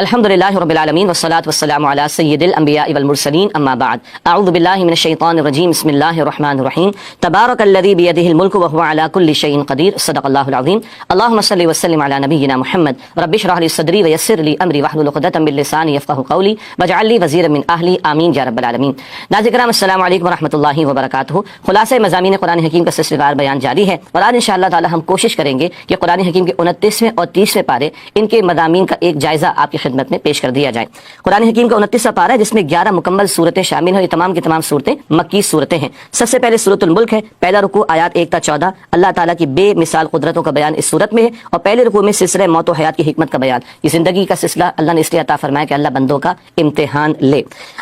الحمدللہ رب العالمین والصلاة والسلام علی سید الانبیاء والمرسلین اما بعد اعوذ باللہ من الشیطان الرجیم بسم اللہ الرحمن الرحیم تبارک الذی بیدہ الملک وهو علی کل شیء قدیر صدق اللہ العظیم اللہم صل وسلم علی نبینا محمد رب اشرح لی صدری ویسر لی امری واحلل عقدۃ من لسانی یفقهوا قولی واجعل لی وزیرا من اہلی آمین یا رب العالمین۔ ناظرین کرام السلام علیکم ورحمۃ اللہ وبرکاتہ۔ خلاصہ مضامین قرآن حکیم کا سلسلہ وار بیان جاری ہے اور آج انشاءاللہ تعالی ہم کوشش کریں گے کہ قرآن حکیم کے 29ویں اور 30ویں پارے ان کے مضامین کا ایک جائزہ آپ کی خدمت میں پیش کر دیا جائے۔ قرآن حکیم کا 29واں پارہ ہے جس میں 11 مکمل صورتیں شامل ہیں۔ یہ تمام کی تمام صورتیں مکی صورتیں ہیں۔ سب سے پہلے سورۃ الملک ہے، پہلا رکوع آیات 1 تا 14 اللہ تعالیٰ کی بے مثال قدرتوں کا بیان اس صورت میں ہے، اور پہلے رکوع میں سلسلہ موت و حیات کی حکمت کا بیان۔ یہ زندگی کا سلسلہ اللہ نے اس لیے عطا فرمایا کہ اللہ بندوں کا امتحان لے۔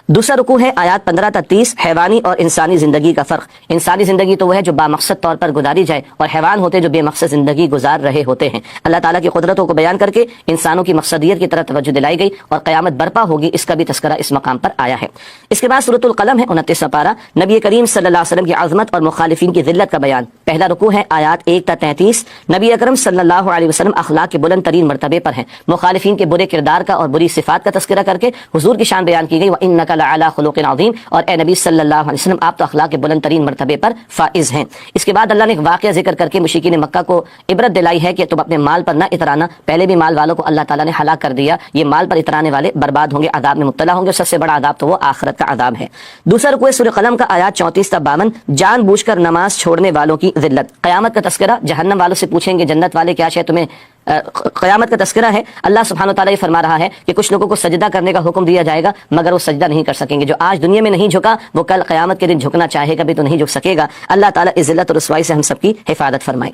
دوسرا رکوع ہے آیات 15 تا 30 حیوانی اور انسانی زندگی کا فرق۔ انسانی زندگی تو وہ ہے جو بامقصد طور پر گزاری جائے، اور حیوان ہوتے جو بے مقصد زندگی گزار رہے ہوتے ہیں۔ اللہ تعالیٰ کی قدرتوں کو بیان کر کے انسانوں کی مقصدیت کی طرف توجہ دلائی گئی، اور قیامت برپا ہوگی اس کا بھی تذکرہ اس مقام پر آیا ہے۔ اس کے بعد سورۃ القلم ہے 29واں پارہ، نبی کریم صلی اللہ علیہ وسلم کی عظمت اور مخالفین کی ذلت کا بیان۔ پہلا رکوع ہے آیات 1 تا 33 نبی اکرم صلی اللہ علیہ وسلم اخلاق کے بلند ترین مرتبے پر ہیں، مخالفین کے برے کردار کا اور بری صفات کا تذکرہ کر کے حضور کی شان بیان کی گئی، وَإِنَّكَ لَعَلَىٰ خُلُقٍ عَظِيمٍ، اور اے نبی صلی اللہ علیہ وسلم آپ تو اخلاق کے بلند ترین مرتبے پر فائز ہیں۔ اس کے بعد اللہ نے ایک واقعہ ذکر کر کے مشرکین مکہ کو عبرت دلائی ہے کہ تم اپنے مال پر نہ اترانا، پہلے بھی مال والوں کو اللہ تعالیٰ نے ہلاک کر دیا، یہ مال پر اترانے والے برباد ہوں گے، عذاب میں مبتلا ہوں گے، اور سب سے بڑا عذاب تو وہ آخرت کا عذاب ہے۔ دوسرا رکوع سورہ قلم کا آیات 34 تا 52 جان بوجھ کر نماز چھوڑنے والوں کی ذلت۔ قیامت کا تذکرہ، جہنم والوں سے پوچھیں گے جنت والے کیا شے تمہیں قیامت کا تذکرہ ہے۔ اللہ سبحانہ وتعالیٰ یہ فرما رہا ہے کہ کچھ لوگوں کو سجدہ کرنے کا حکم دیا جائے گا مگر وہ سجدہ نہیں کر سکیں گے۔ جو آج دنیا میں نہیں جھکا وہ کل قیامت کے دن جھکنا چاہے گا بھی تو نہیں جھک سکے گا۔ اللہ تعالیٰ اس ذلت اور رسوائی سے ہم سب کی حفاظت فرمائے۔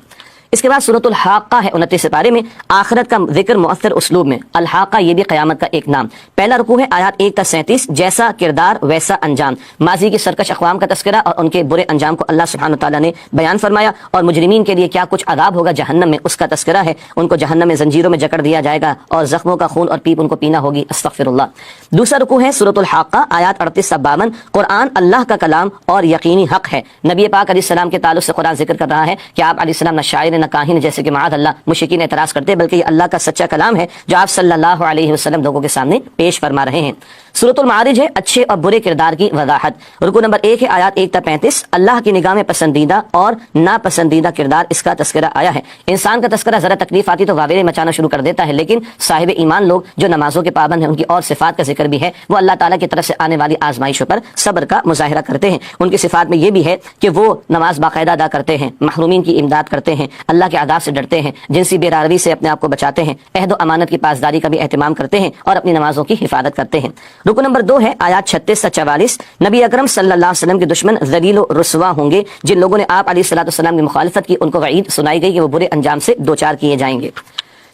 اس کے بعد سورۃ الحاقہ ہے 29 پارے میں، آخرت کا ذکر مؤثر اسلوب میں۔ الحاقہ یہ بھی قیامت کا ایک نام۔ پہلا رکوع ہے آیات 1 تا 37 جیسا کردار ویسا انجام، ماضی کی سرکش اقوام کا تذکرہ اور ان کے برے انجام کو اللہ سبحانہ تعالیٰ نے بیان فرمایا، اور مجرمین کے لیے کیا کچھ عذاب ہوگا جہنم میں اس کا تذکرہ ہے۔ ان کو جہنم میں زنجیروں میں جکڑ دیا جائے گا اور زخموں کا خون اور پیپ ان کو پینا ہوگی، استغفر اللہ۔ دوسرا رکوع ہے سورۃ الحاقہ آیات 38 تا 52 قرآن اللہ کا کلام اور یقینی حق ہے۔ نبی پاک علیہ السلام کے تعلق سے قرآن ذکر کر رہا ہے کہ آپ علیہ السلام نہ شاعر نہ کاہن جیسے کہ معاذ اللہ مشرکین اعتراض کرتے، بلکہ یہ اللہ کا سچا کلام ہے جو آپ صلی اللہ علیہ وسلم لوگوں کے سامنے پیش فرما رہے ہیں۔ سورۃ المعارج ہے اچھے اور برے کردار کی وضاحت۔ رکوع نمبر 1 ہے آیات 1 تا 35 اللہ کی نگاہ میں پسندیدہ اور ناپسندیدہ کردار اس کا تذکرہ آیا ہے۔ انسان کا تذکرہ ذرا تکلیف آتی تو واویلے مچانا شروع کر دیتا ہے، لیکن صاحب ایمان لوگ جو نمازوں کے پابند ہیں ان کی اور صفات کا ذکر بھی ہے، وہ اللہ تعالیٰ کی طرف سے آنے والی آزمائشوں پر صبر کا مظاہرہ کرتے ہیں۔ ان کی صفات میں یہ بھی ہے کہ وہ نماز باقاعدہ ادا کرتے ہیں، محرومین کی امداد کرتے ہیں، اللہ کے عذاب سے ڈرتے ہیں، جنسی بے راروی سے اپنے آپ کو بچاتے ہیں، عہد و امانت کی پاسداری کا بھی اہتمام کرتے ہیں، اور اپنی نمازوں کی حفاظت کرتے ہیں۔ رکوع نمبر 2 ہے آیات 36 تا 44 نبی اکرم صلی اللہ علیہ وسلم کے دشمن ذلیل و رسوا ہوں گے، جن لوگوں نے آپ علیہ الصلوۃ والسلام کی مخالفت کی ان کو وعید سنائی گئی کہ وہ برے انجام سے دوچار کیے جائیں گے۔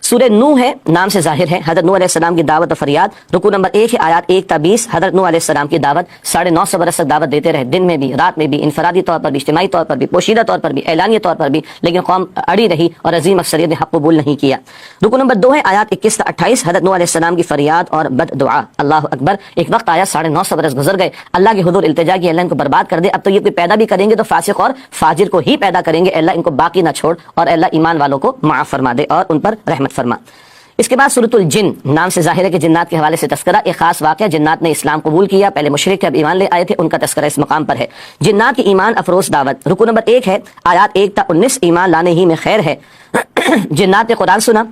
سورہ نوح ہے، نام سے ظاہر ہے، حضرت نوح علیہ السلام کی دعوت و فریاد۔ رکوع نمبر 1 ہے آیات 1 تا 20 حضرت نوح علیہ السلام کی دعوت 950 برس تک دعوت دیتے رہے، دن میں بھی رات میں بھی، انفرادی طور پر بھی، اجتماعی طور پر بھی، پوشیدہ طور پر بھی، اعلانیہ طور پر بھی، لیکن قوم اڑی رہی اور عظیم اکثریت نے حق قبول نہیں کیا۔ رکوع نمبر 2 ہے آیات 21 تا 28 حضرت نوح علیہ السلام کی فریاد اور بد دعا۔ اللہ اکبر، ایک وقت آیا 950 برس گزر گئے، اللہ کے حضور التجا کی، اللہ ان کو برباد کر دے، اب تو یہ کوئی پیدا بھی کریں گے تو فاسق اور فاجر کو ہی پیدا کریں گے، اللہ ان کو باقی نہ چھوڑ، اور اللہ ایمان والوں کو معاف فرما دے اور ان پر رحمت فرما۔ اس کے بعد سورۃ الجن، نام سے ظاہر ہے کہ جنات کے حوالے سے تذکرہ، ایک خاص واقعہ، جنات نے اسلام قبول کیا، پہلے مشرک تھے اب ایمان لے آئے تھے، ان کا تذکرہ اس مقام پر ہے۔ جنات کی ایمان افروز دعوت۔ رکوع نمبر 1 ہے آیات 1 تا 19 ایمان لانے ہی میں خیر ہے۔ جنات نے قرآن سنا،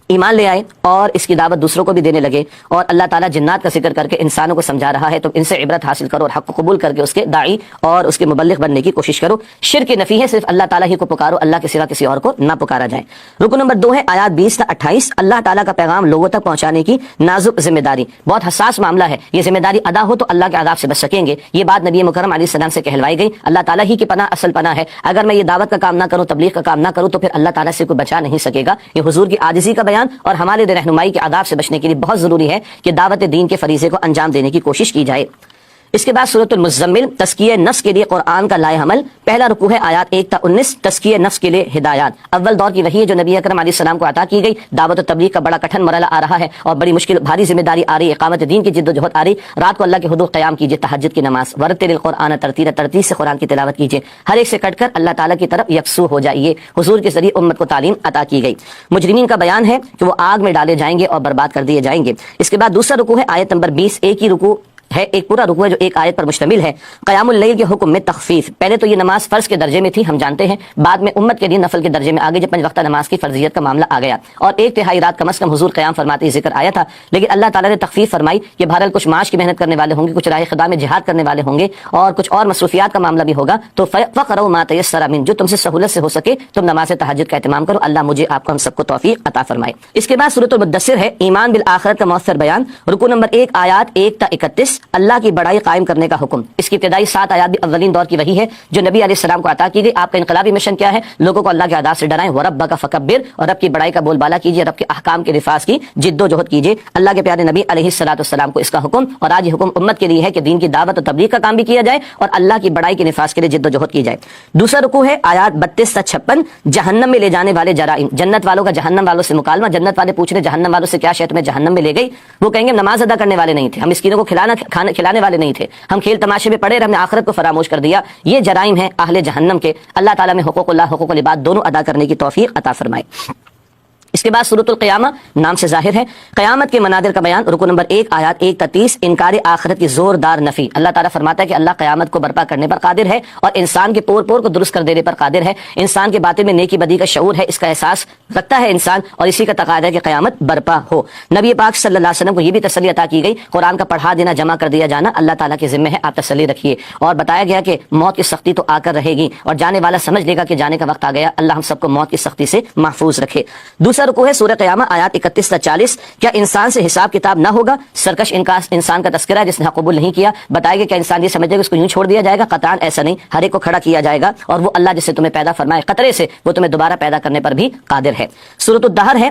ایمان لے آئے اور اس کی دعوت دوسروں کو بھی دینے لگے، اور اللہ تعالیٰ جنات کا ذکر کر کے انسانوں کو سمجھا رہا ہے تم ان سے عبرت حاصل کرو اور حق کو قبول کر کے اس کے داعی اور اس کے مبلغ بننے کی کوشش کرو۔ شرک نفی ہے، صرف اللہ تعالیٰ ہی کو پکارو، اللہ کے سوا کسی اور کو نہ پکارا جائے۔ رکوع نمبر 2 ہے آیات 20 تا 28 اللہ تعالیٰ کا پیغام لوگوں تک پہنچانے کی نازک ذمہ داری، بہت حساس معاملہ ہے، یہ ذمہ داری ادا ہو تو اللہ کے عذاب سے بچ سکیں گے۔ یہ بات نبی مکرم علیہ السلام سے کہلوائی گئی، اللہ تعالیٰ ہی کی پناہ اصل پناہ ہے، اگر میں یہ دعوت کا کام نہ کروں، تبلیغ کا کام نہ کروں تو پھر اللہ تعالیٰ سے کوئی بچا نہیں سکے گا۔ یہ حضور کی عاجزی کا بیان اور ہمارے رہنمائی کے عذاب سے بچنے کے لیے بہت ضروری ہے کہ دعوت دین کے فریضے کو انجام دینے کی کوشش کی جائے۔ اس کے بعد سورۃ المزمل تزکیہ نفس کے لیے قرآن کا لائے عمل، پہلا رکوع ہے آیات 1 تا 19، تزکیہ نفس کے لیے ہدایات۔ اول دور کی وحی ہے جو نبی اکرم علیہ السلام کو عطا کی گئی، دعوت و تبلیغ کا بڑا کٹھن مرحلہ آ رہا ہے اور بڑی مشکل بھاری ذمہ داری آ رہی ہے، اقامت دین کی جد و جہد آ رہی۔ رات کو اللہ کے حدود قیام کیجیے، تہجد کی نماز، ورتل القرآن ترتیلا، ترتیل سے قرآن کی تلاوت کیجیے، ہر ایک سے کٹ کر اللہ تعالیٰ کی طرف یکسو ہو جائیے۔ حضور کے ذریعے امت کو تعلیم عطا کی گئی۔ مجرمین کا بیان ہے کہ وہ آگ میں ڈالے جائیں گے اور برباد کر دیے جائیں گے۔ اس کے بعد دوسرا رکوع ہے آیت نمبر 20، ایک ہی رکوع ہے، ایک پورا رکوع ہے جو ایک آیت پر مشتمل ہے۔ قیام اللیل کے حکم میں تخفیف، پہلے تو یہ نماز فرض کے درجے میں تھی، ہم جانتے ہیں، بعد میں امت کے لیے نفل کے درجے میں آگے جب 5 وقتہ نماز کی فرضیت کا معاملہ آ گیا اور 1/3 رات کم از کم حضور قیام فرماتے ذکر آیا تھا، لیکن اللہ تعالیٰ نے تخفیف فرمائی کہ بہرحال کچھ معاش کی محنت کرنے والے ہوں گے، کچھ راہ خدا میں جہاد کرنے والے ہوں گے اور کچھ اور مصروفیات کا معاملہ بھی ہوگا، تو فقرؤ ما تیسر من، جو تم سے سہولت سے ہو سکے تم نماز تہجد کا اہتمام کرو۔ اللہ مجھے آپ کو ہم سب کو توفیق عطا فرمائے۔ اس کے بعد سورۃ المدثر ہے، ایمان بالآخرت کا مؤثر بیان، رکوع نمبر 1 آیات 1 تا 31، اللہ کی بڑائی قائم کرنے کا حکم۔ اس کی ابتدائی 7 آیات بھی اولین دور کی وحی ہے جو نبی علیہ السلام کو عطا کی گئی۔ آپ کا انقلابی مشن کیا ہے؟ لوگوں کو اللہ کے عذاب سے ڈرائیں، وَرَبَّكَ فَكَبِّرْ، اور رب کی بڑائی کا بول بالا کیجیے، رب کے احکام کے نفاذ کی جد و جہد کیجیے۔ اللہ کے پیارے نبی علیہ السلام کو اس کا حکم، اور آج یہ حکم امت کے لیے ہے کہ دین کی دعوت و تبلیغ کا کام بھی کیا جائے اور اللہ کی بڑائی کے نفاذ کے لیے جد و جہد کی جائے۔ دوسرا رکوع ہے آیات 32 تا 56، جہنم میں لے جانے والے جرائم، جنت والوں کا جہنم والوں سے مکالمہ۔ جنت والے پوچھ رہے جہنم والوں سے کیا شے تمہیں جہنم میں لے گئی؟ وہ کہیں گے نماز ادا کرنے والے نہیں تھے، ہم مسکینوں کو کھلانے والے نہیں تھے، ہم کھیل تماشے میں پڑے رہے، ہم نے آخرت کو فراموش کر دیا۔ یہ جرائم ہیں اہل جہنم کے۔ اللہ تعالیٰ میں حقوق اللہ حقوق العباد دونوں ادا کرنے کی توفیق عطا فرمائے۔ اس کے بعد سورۃ القیامہ نام سے ظاہر ہے، قیامت کے مناظر کا بیان، رکوع نمبر 1 آیات 1 تا 30، انکار آخرت کی زوردار نفی۔ اللہ تعالیٰ فرماتا ہے کہ اللہ قیامت کو برپا کرنے پر قادر ہے اور انسان کے پور کو درست کر دینے پر قادر ہے۔ انسان کے باطن میں نیکی بدی کا شعور ہے، اس کا احساس رکھتا ہے انسان، اور اسی کا تقاضا ہے کہ قیامت برپا ہو۔ نبی پاک صلی اللہ علیہ وسلم کو یہ بھی تسلی عطا کی گئی، قرآن کا پڑھا دینا، جمع کر دیا جانا اللہ تعالیٰ کے ذمہ ہے، آپ تسلی رکھیے۔ اور بتایا گیا کہ موت کی سختی تو آ کر رہے گی اور جانے والا سمجھ لے گا کہ جانے کا وقت آ گیا۔ اللہ ہم سب کو موت کی سختی سے محفوظ رکھے۔ دوسرا رکوع ہے سورۃ قیامہ آیات 31 تا 40، کیا انسان سے حساب کتاب نہ ہوگا؟ سرکش انسان کا تذکرہ ہے جس نے حق قبول نہیں کیا۔ بتائے گا کہ انسان یہ سمجھے گا اس کو یوں چھوڑ دیا جائے گا؟ قطعاً ایسا نہیں، ہر ایک کو کھڑا کیا جائے گا، اور وہ اللہ جس سے تمہیں پیدا فرمائے قطرے سے، وہ تمہیں دوبارہ پیدا کرنے پر بھی قادر ہے۔ سورۃ الدہر ہے،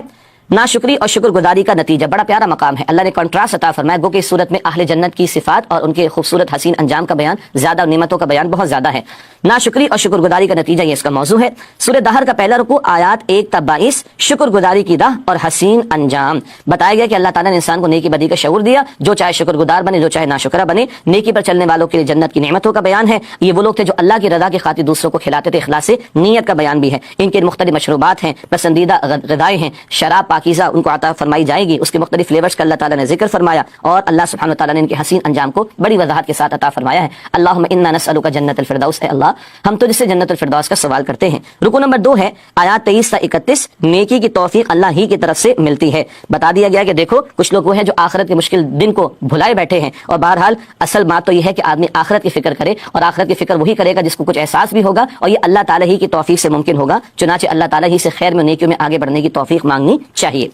ناشکری اور شکر گزاری کا نتیجہ، بڑا پیارا مقام ہے۔ اللہ نے کنٹراسٹ عطا فرمایا، گو کہ اس صورت میں اہل جنت کی صفات اور ان کے خوبصورت حسین انجام کا بیان زیادہ، اور نعمتوں کا بیان بہت زیادہ ہے۔ ناشکری اور شکر گزاری کا نتیجہ یہ اس کا موضوع ہے۔ سورہ دہر کا پہلا رکوع آیات 1 تا 22، شکر گزاری کی راہ اور حسین انجام۔ بتایا گیا کہ اللہ تعالیٰ نے انسان کو نیکی بدی کا شعور دیا، جو چاہے شکر گزار بنے، جو چاہے ناشکرہ بنے۔ نیکی پر چلنے والوں کے لیے جنت کی نعمتوں کا بیان ہے، یہ وہ لوگ تھے جو اللہ کی رضا کی خاطر دوسروں کو کھلاتے تھے، اخلاص سے نیت کا بیان بھی ہے۔ ان کے مختلف مشروبات ہیں، پسندیدہ غذائیں ہیں، شراب پاکیزہ ان کو عطا فرمائی جائے گی، اس کے مختلف فلیورز کا اللہ تعالیٰ نے ذکر فرمایا، اور اللہ سبحانہ وتعالیٰ نے ان کے حسین انجام کو بڑی وضاحت کے ساتھ عطا فرمایا ہے۔ اللہم انا نسألک جنت الفردوس، اے اللہ ہم تجھ سے جنت الفردوس کا سوال کرتے ہیں۔ رکوع نمبر 2 ہے آیات 23 تا 31، نیکی کی توفیق اللہ ہی کی طرف سے ملتی ہے۔ بتا دیا گیا کہ دیکھو کچھ لوگ وہ ہیں جو آخرت کے مشکل دن کو بھلائے بیٹھے ہیں، اور بہرحال اصل بات تو یہ ہے کہ آدمی آخرت کی فکر کرے، اور آخرت کی فکر وہی کرے گا جس کو کچھ احساس بھی ہوگا، اور یہ اللہ تعالیٰ ہی کی توفیق سے ممکن ہوگا۔ چنانچہ اللہ تعالیٰ ہی سے خیر میں نیکیوں میں آگے بڑھنے کی توفیق مانگنی چاہیے۔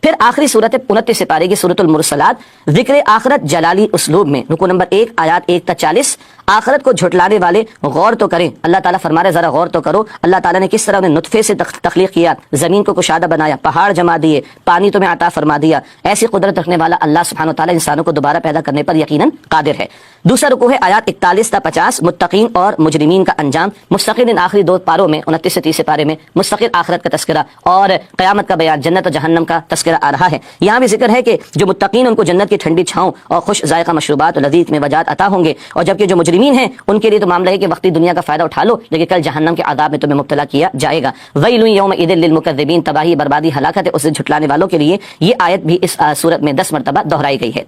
پھر آخری صورت 29 سپارے کی سورۃ المرسلات، ذکر آخرت جلالی اسلوب میں، رکوع نمبر 1 آیات 1 تا 40، آخرت کو جھٹلانے والے غور تو کریں۔ اللہ تعالیٰ فرما رہے ذرا غور تو کرو، اللہ تعالیٰ نے کس طرح انہیں نطفے سے تخلیق کیا، زمین کو کشادہ بنایا، پہاڑ جما دیے، پانی تمہیں عطا فرما دیا۔ ایسی قدرت رکھنے والا اللہ سبحانہ وتعالیٰ انسانوں کو دوبارہ پیدا کرنے پر یقیناً قادر ہے۔ دوسرا رکوع ہے آیات 41 تا 50، متقین اور مجرمین کا انجام۔ مستقل ان آخری 2 پاروں میں 29 سے 30 پارے میں مستقل آخرت کا تذکرہ اور قیامت کا بیان، جنت و جہنم کا تذکرہ آ رہا ہے۔ یہاں بھی ذکر ہے کہ جو متقین ان کو جنت کی ٹھنڈی چھاؤں اور خوش ذائقہ مشروبات اور لذیذ میوجات عطا ہوں گے، اور جبکہ جو مجرمین ہیں ان کے لیے تو معاملہ ہے کہ وقتی دنیا کا فائدہ اٹھا لو، لیکن کل جہنم کے عذاب میں تمہیں مبتلا کیا جائے گا۔ ویل یومئذ للمکذبین، تباہی بربادی ہلاکت ہے اس سے جھٹلانے والوں کے لیے۔ یہ آیت بھی اس سورت میں 10 مرتبہ دہرائی گئی ہے۔